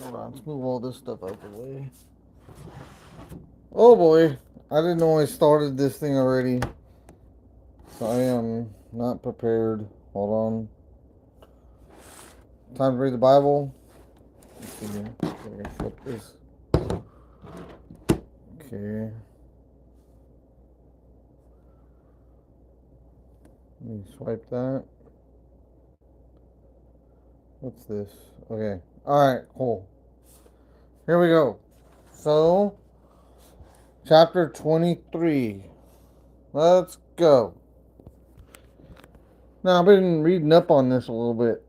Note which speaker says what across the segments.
Speaker 1: Hold on, let's move all this stuff out the way. Oh boy, I didn't know I started this thing already. So I am not prepared. Hold on. Time to read the Bible. Let's see here. Flip this. Okay. Let me swipe that. What's this? Okay. Alright, cool. Here we go. So, chapter 23. Let's go. Now, I've been reading up on this a little bit.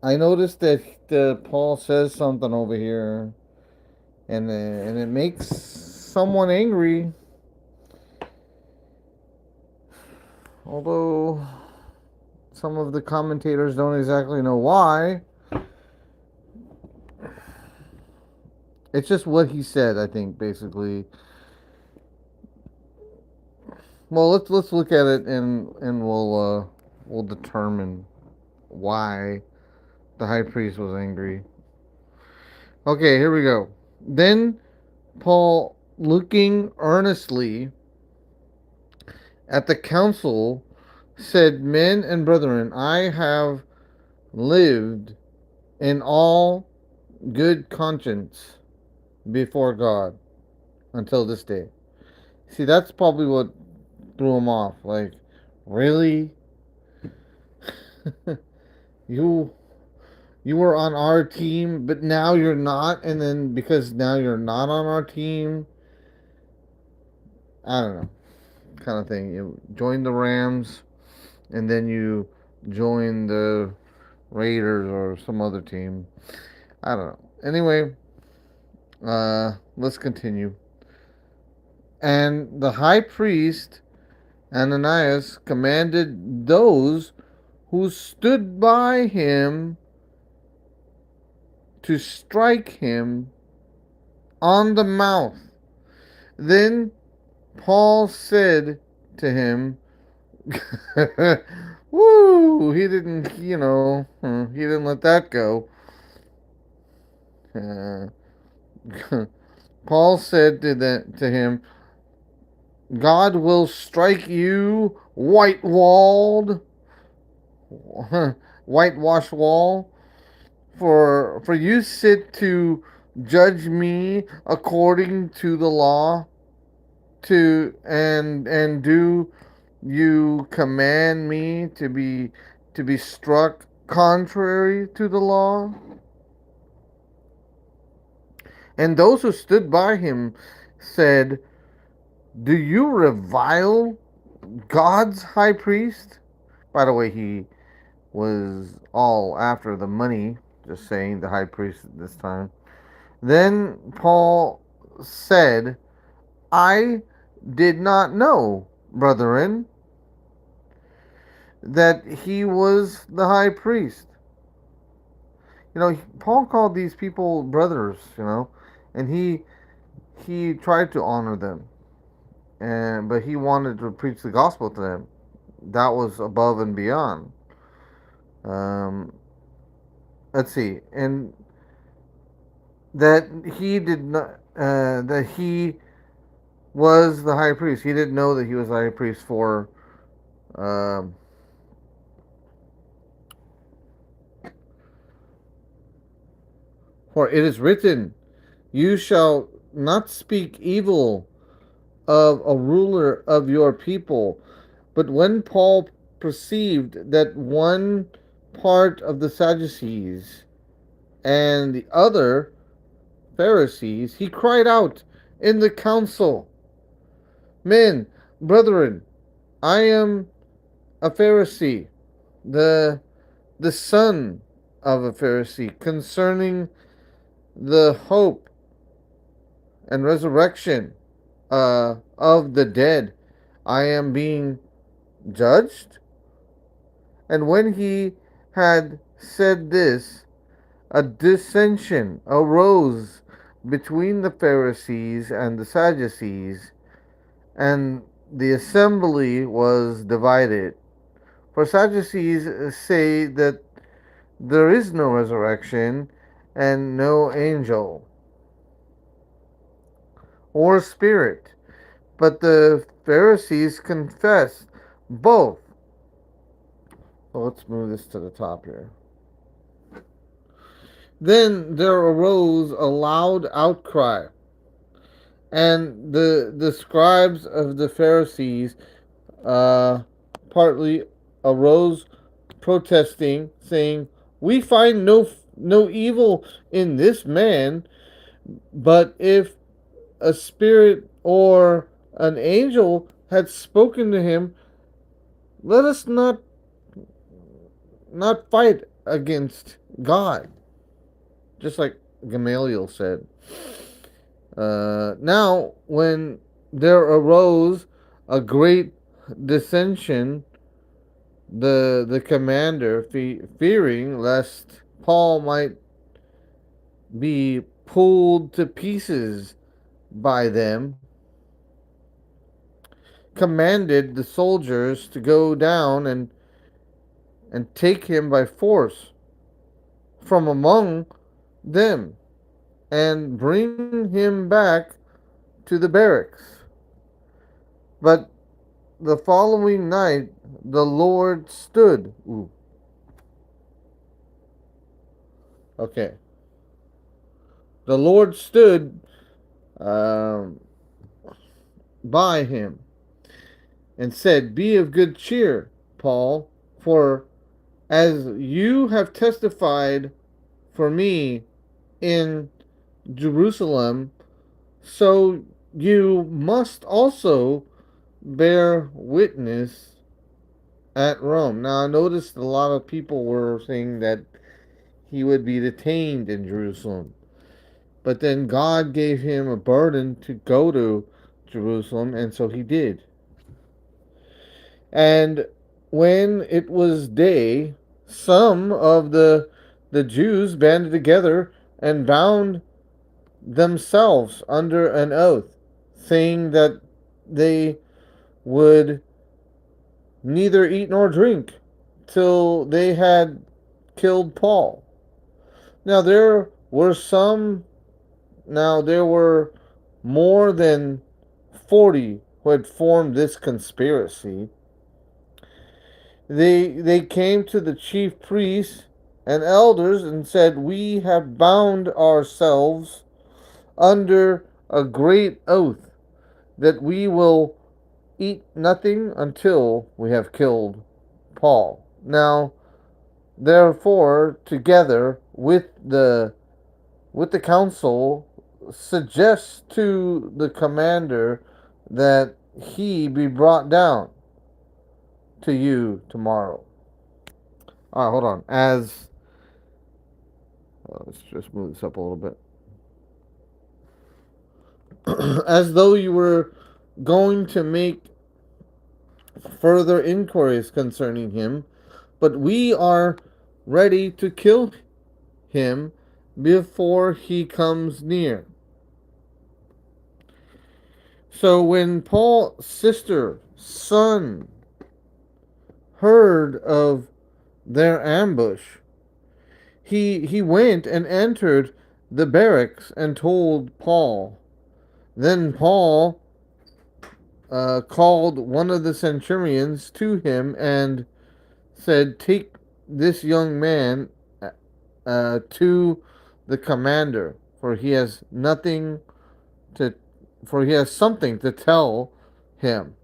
Speaker 1: I noticed that Paul says something over here, and it makes someone angry. Although some of the commentators don't exactly know why. It's just what he said, I think, basically. Well, let's look at it and we'll determine why the high priest was angry. Okay, here we go. Then Paul, looking earnestly at the council, said, "Men and brethren, I have lived in all good conscience before God until this day." See, that's probably what threw him off. Like, really? you you were on our team, but now you're not, and then because now you're not on our team, I don't know, kind of thing. You join the Rams, and then you join the Raiders or some other team. I don't know. Anyway, let's continue. And the high priest Ananias commanded those who stood by him to strike him on the mouth. Then Paul said to him, "Woo!" He didn't, he didn't let that go. Uh, Paul said to him, "God will strike you, whitewash wall, for you sit to judge me according to the law, and do you command me to be struck contrary to the law?" And those who stood by him said, "Do you revile God's high priest?" By the way, he was all after the money, just saying, the high priest at this time. Then Paul said, "I did not know, brethren, that he was the high priest." Paul called these people brothers, and he tried to honor them, but he wanted to preach the gospel to them. That was above and beyond. Um, let's see, and that he did not, that he was the high priest. He didn't know that he was the high priest um, for it is written, "You shall not speak evil of a ruler of your people." But when Paul perceived that one part of the Sadducees and the other Pharisees, he cried out in the council, "Men, brethren, I am a Pharisee, the son of a Pharisee, concerning the hope and resurrection of the dead. I am being judged." And when he had said this, a dissension arose between the Pharisees and the Sadducees, and the assembly was divided. For Sadducees say that there is no resurrection, and no angel or spirit. But the Pharisees confessed both. Well, let's move this to the top here. Then there arose a loud outcry, and the scribes of the Pharisees uh, partly arose, protesting, saying, "We find no evil in this man, but if a spirit or an angel had spoken to him, let us not fight against God." Just like Gamaliel said. Now, when there arose a great dissension, the commander, fearing lest Paul might be pulled to pieces by them, commanded the soldiers to go down and take him by force from among them and bring him back to the barracks. But the following night, the Lord stood. Ooh, okay. The Lord stood um, by him and said, "Be of good cheer, Paul, for as you have testified for me in Jerusalem, so you must also bear witness at Rome." Now, I noticed a lot of people were saying that he would be detained in Jerusalem. But then God gave him a burden to go to Jerusalem, and so he did. And when it was day, some of the Jews banded together and bound themselves under an oath, saying that they would neither eat nor drink till they had killed Paul. Now there were more than 40 who had formed this conspiracy. They came to the chief priests and elders and said, "We have bound ourselves under a great oath that we will eat nothing until we have killed Paul." Now, therefore, together with the council, suggests to the commander that he be brought down to you tomorrow. All right, hold on. Let's just move this up a little bit. As though you were going to make further inquiries concerning him, but we are ready to kill him before he comes near. So when Paul's son, heard of their ambush, he went and entered the barracks and told Paul. Then Paul called one of the centurions to him and said, "Take this young man to the commander, for he has nothing to, for he has something to tell him."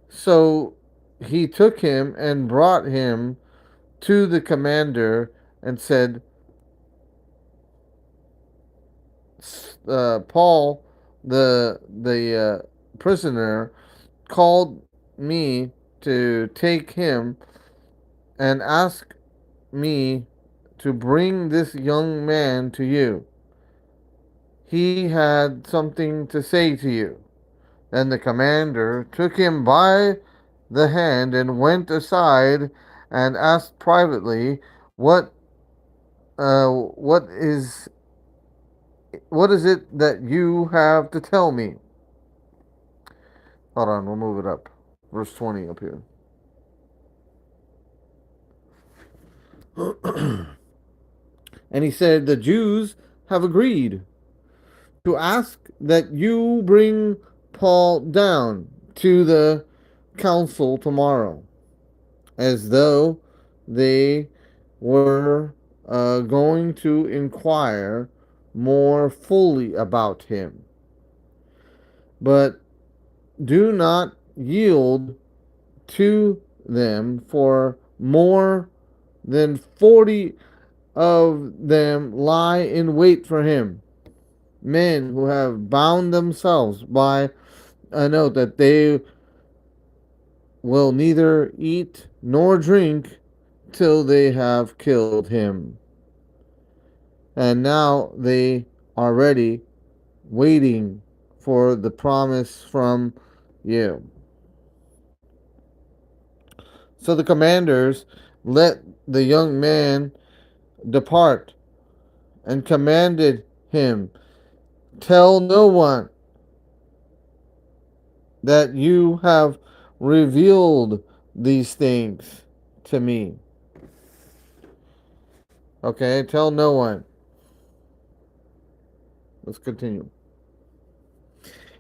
Speaker 1: So he took him and brought him to the commander and said, "Paul, the prisoner, called me to take him and ask me to bring this young man to you. He had something to say to you." Then the commander took him by the hand and went aside and asked privately, uh, what is what is it that you have to tell me?" Hold on, we'll move it up. Verse 20 up here. And he said, the Jews have agreed to ask that you bring Paul down to the council tomorrow, as though they were going to inquire more fully about him. But do not yield to them, for more than 40 of them lie in wait for him, men who have bound themselves by an oath that they will neither eat nor drink till they have killed him. And now they are ready, waiting for the promise from you. So the commanders let the young man depart and commanded him, tell no one that you have revealed these things to me. Okay, tell no one. Let's continue.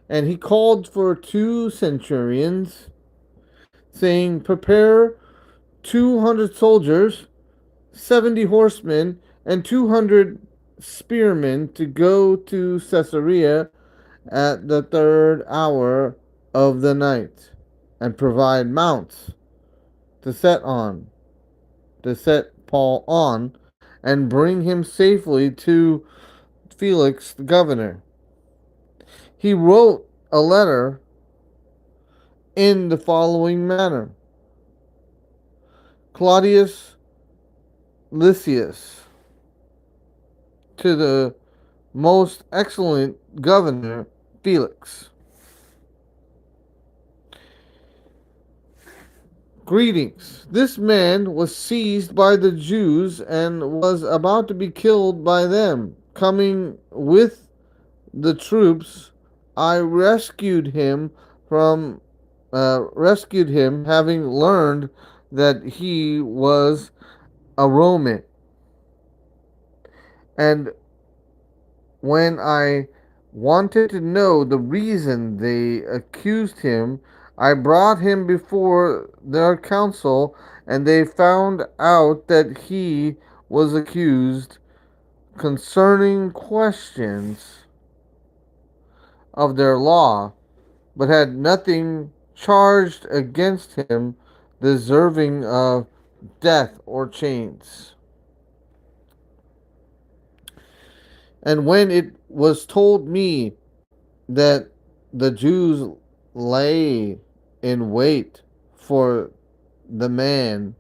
Speaker 1: And he called for 2 centurions, saying, prepare 200 soldiers, 70 horsemen, and 200 spearmen to go to Caesarea at the 3rd hour of the night, and provide mounts to set Paul on, and bring him safely to Felix the governor. He wrote a letter in the following manner: Claudius Lysias, to the most excellent governor Felix. Greetings. This man was seized by the Jews and was about to be killed by them. Coming with the troops, I rescued him, having learned that he was a Roman. And when I wanted to know the reason they accused him, I brought him before their council, and they found out that he was accused concerning questions of their law, but had nothing charged against him deserving of death or chains. And when it was told me that the Jews lay in wait for the man,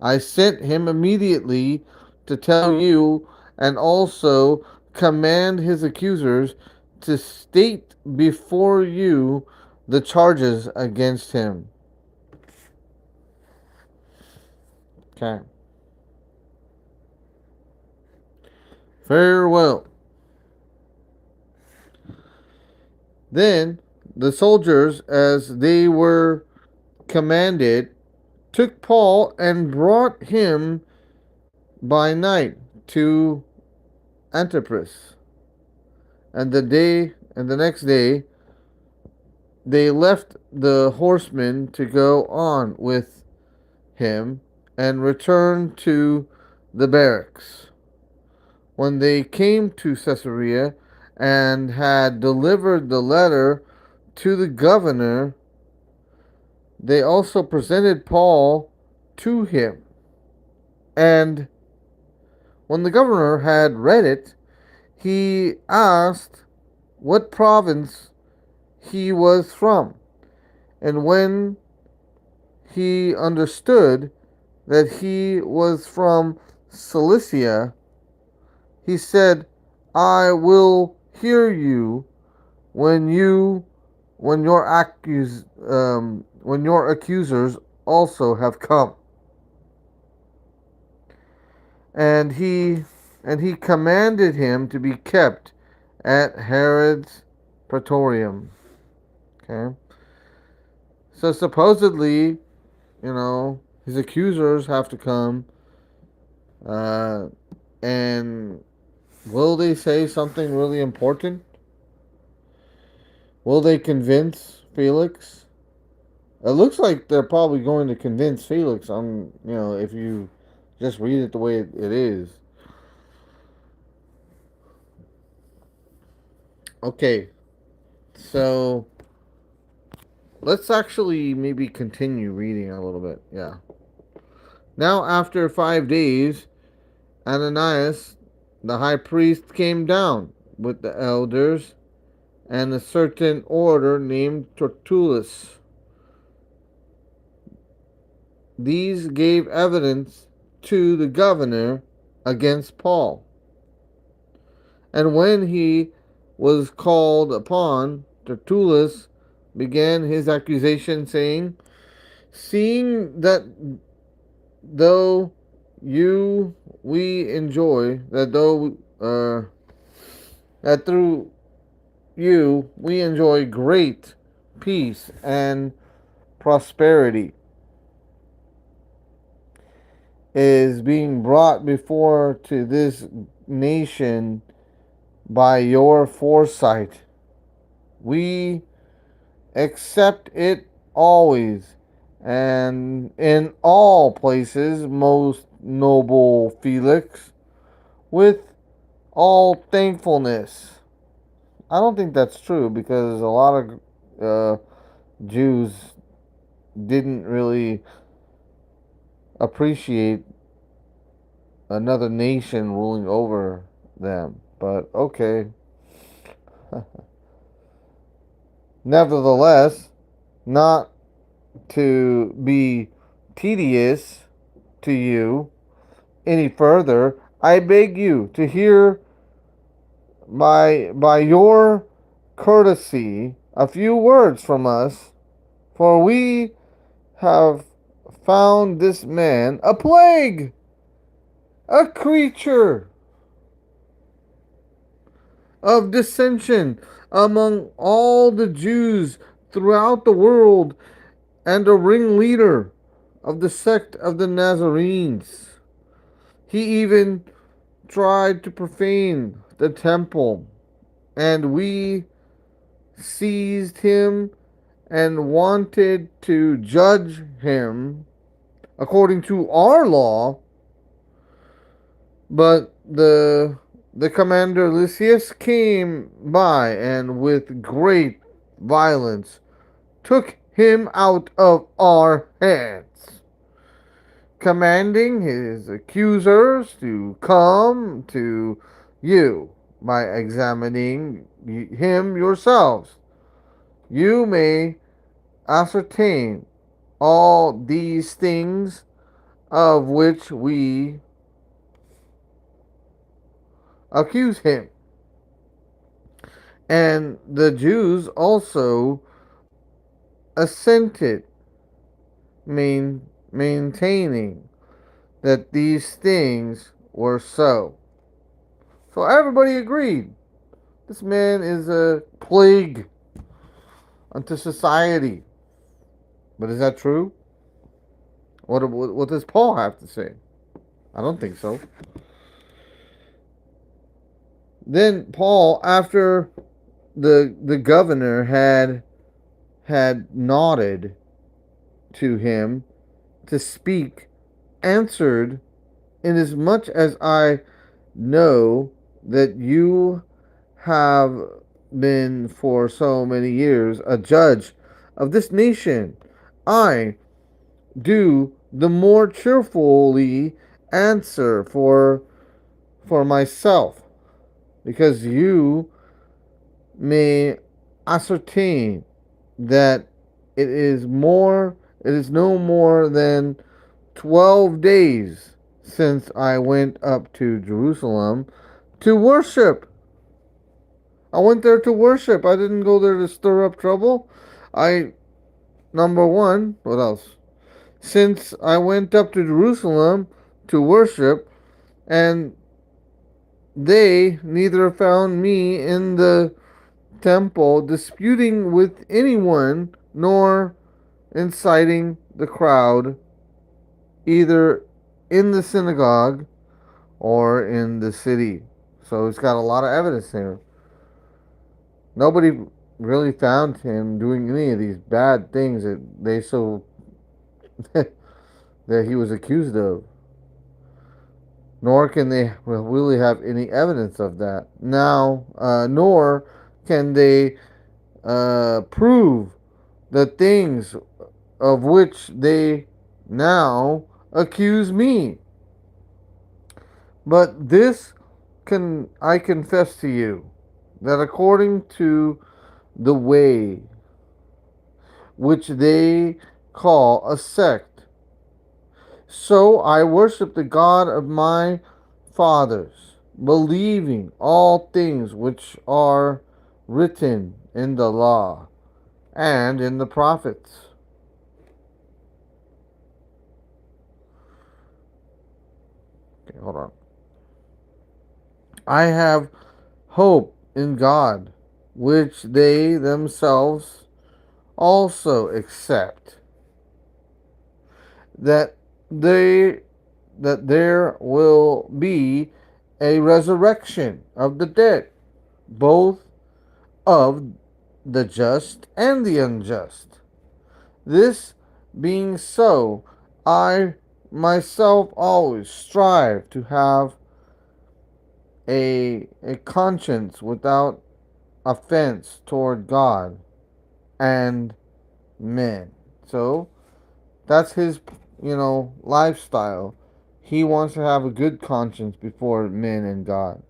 Speaker 1: I sent him immediately to tell you, and also command his accusers to state before you the charges against him. Okay. Farewell. Then the soldiers, as they were commanded, took Paul and brought him by night to Antipatris. And the next day they left the horsemen to go on with him and returned to the barracks. When they came to Caesarea and had delivered the letter to the governor, they also presented Paul to him. And when the governor had read it, he asked what province he was from. And when he understood that he was from Cilicia, he said, I will hear you when when your accusers also have come. And he commanded him to be kept at Herod's praetorium. Okay. So supposedly, his accusers have to come And will they say something really important? Will they convince Felix? It looks like they're probably going to convince Felix on, if you just read it the way it is. Okay, so let's actually maybe continue reading a little bit. Yeah. Now, after 5 days, Ananias, the high priest, came down with the elders and a certain orator named Tertullus. These gave evidence to the governor against Paul. And when he was called upon, Tertullus began his accusation, saying, "Seeing that though you we enjoy that though that through you we enjoy great peace and prosperity is being brought before to this nation by your foresight. We accept it always and in all places, most noble Felix, with all thankfulness." I don't think that's true because a lot of Jews didn't really appreciate another nation ruling over them. But okay. Nevertheless, not to be tedious to you any further, I beg you to hear by your courtesy a few words from us, for we have found this man a plague, a creature of dissension among all the Jews throughout the world, and a ringleader of the sect of the Nazarenes. He even tried to profane the temple, and we seized him and wanted to judge him according to our law, but the commander Lysias came by and with great violence took him out of our hands, commanding his accusers to come to you by examining him yourselves. You may ascertain all these things of which we accuse him. And the Jews also assented, maintaining that these things were so. So everybody agreed. This man is a plague unto society. But is that true? What does Paul have to say? I don't think so. Then Paul, after the governor had nodded to him to speak, answered, "Inasmuch as I know that you have been for so many years a judge of this nation, I do the more cheerfully answer for myself, because you may ascertain that it is no more than 12 days since I went up to Jerusalem to worship. I went there to worship. I didn't go there to stir up trouble. I Number one, what else? Since I went up to Jerusalem to worship, and they neither found me in the temple disputing with anyone, nor inciting the crowd, either in the synagogue or in the city. So it's got a lot of evidence there. Nobody really found him doing any of these bad things that they so that he was accused of. Nor can they really have any evidence of that. Now, nor can they prove the things of which they now accuse me. But this can I confess to you, that according to the way which they call a sect, so I worship the God of my fathers, believing all things which are written in the law and in the prophets. Okay, hold on. I have hope in God, which they themselves also accept, that they that there will be a resurrection of the dead, both of the just and the unjust. This being so, I myself always strive to have a conscience without offense toward God and men. So that's his, lifestyle. He wants to have a good conscience before men and God.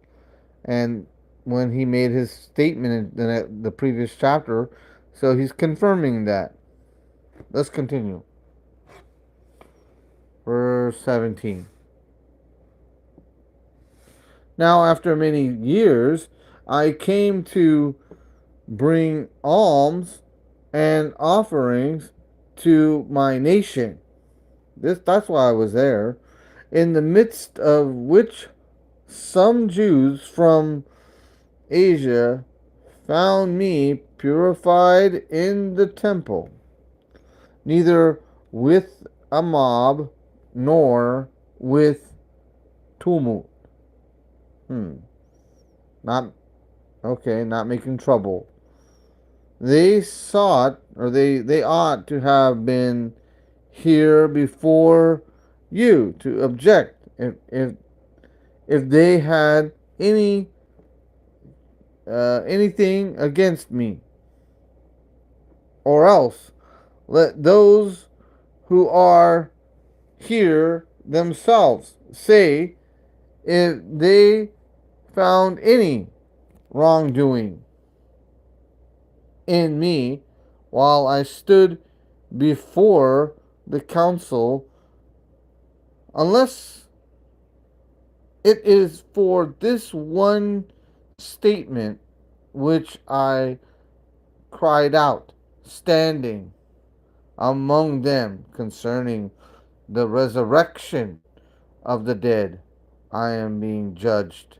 Speaker 1: And when he made his statement in the previous chapter, so he's confirming that. Let's continue. Verse 17. Now, after many years, I came to bring alms and offerings to my nation. That's why I was there. In the midst of which some Jews from Asia found me purified in the temple, neither with a mob nor with tumult. Hmm. Not okay, not making trouble. They sought, or they ought to have been here before you to object if they had anything against me, or else let those who are here themselves say if they found any wrongdoing in me while I stood before the council, unless it is for this one statement which I cried out, standing among them concerning the resurrection of the dead. I am being judged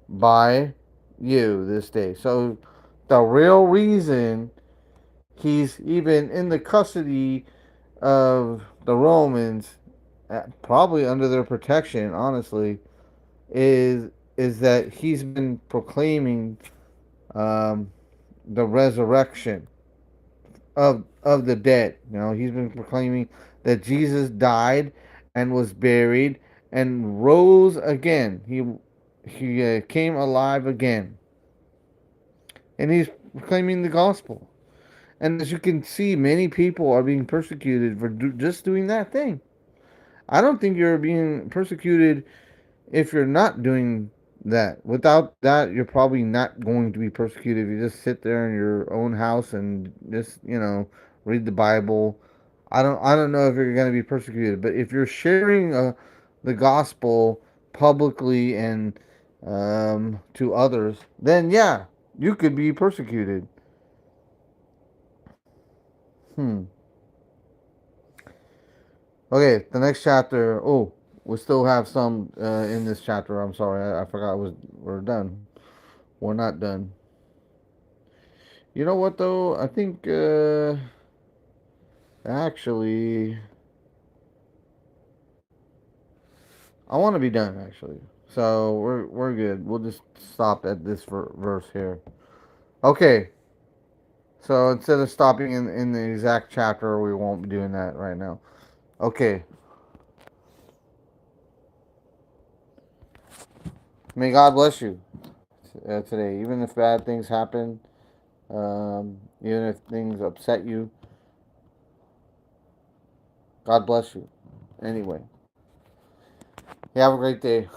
Speaker 1: by you this day. So, the real reason he's even in the custody of the Romans, probably under their protection, honestly, is that he's been proclaiming um, the resurrection of the dead. He's been proclaiming that Jesus died and was buried and rose again. He came alive again, and he's proclaiming the gospel. And as you can see, many people are being persecuted for just doing that thing. I don't think you're being persecuted if you're not doing that. Without that, you're probably not going to be persecuted if you just sit there in your own house and just, read the Bible. I don't know if you're going to be persecuted, but if you're sharing the gospel publicly and to others, then yeah, you could be persecuted. Hmm. Okay, the next chapter. Oh, we still have some in this chapter. I'm sorry, I forgot we're done. We're not done. You know what though? I think actually I want to be done actually. So we're good. We'll just stop at this verse here. Okay. So instead of stopping in the exact chapter, we won't be doing that right now. Okay. May God bless you today. Even if bad things happen, even if things upset you, God bless you. Anyway, you have a great day.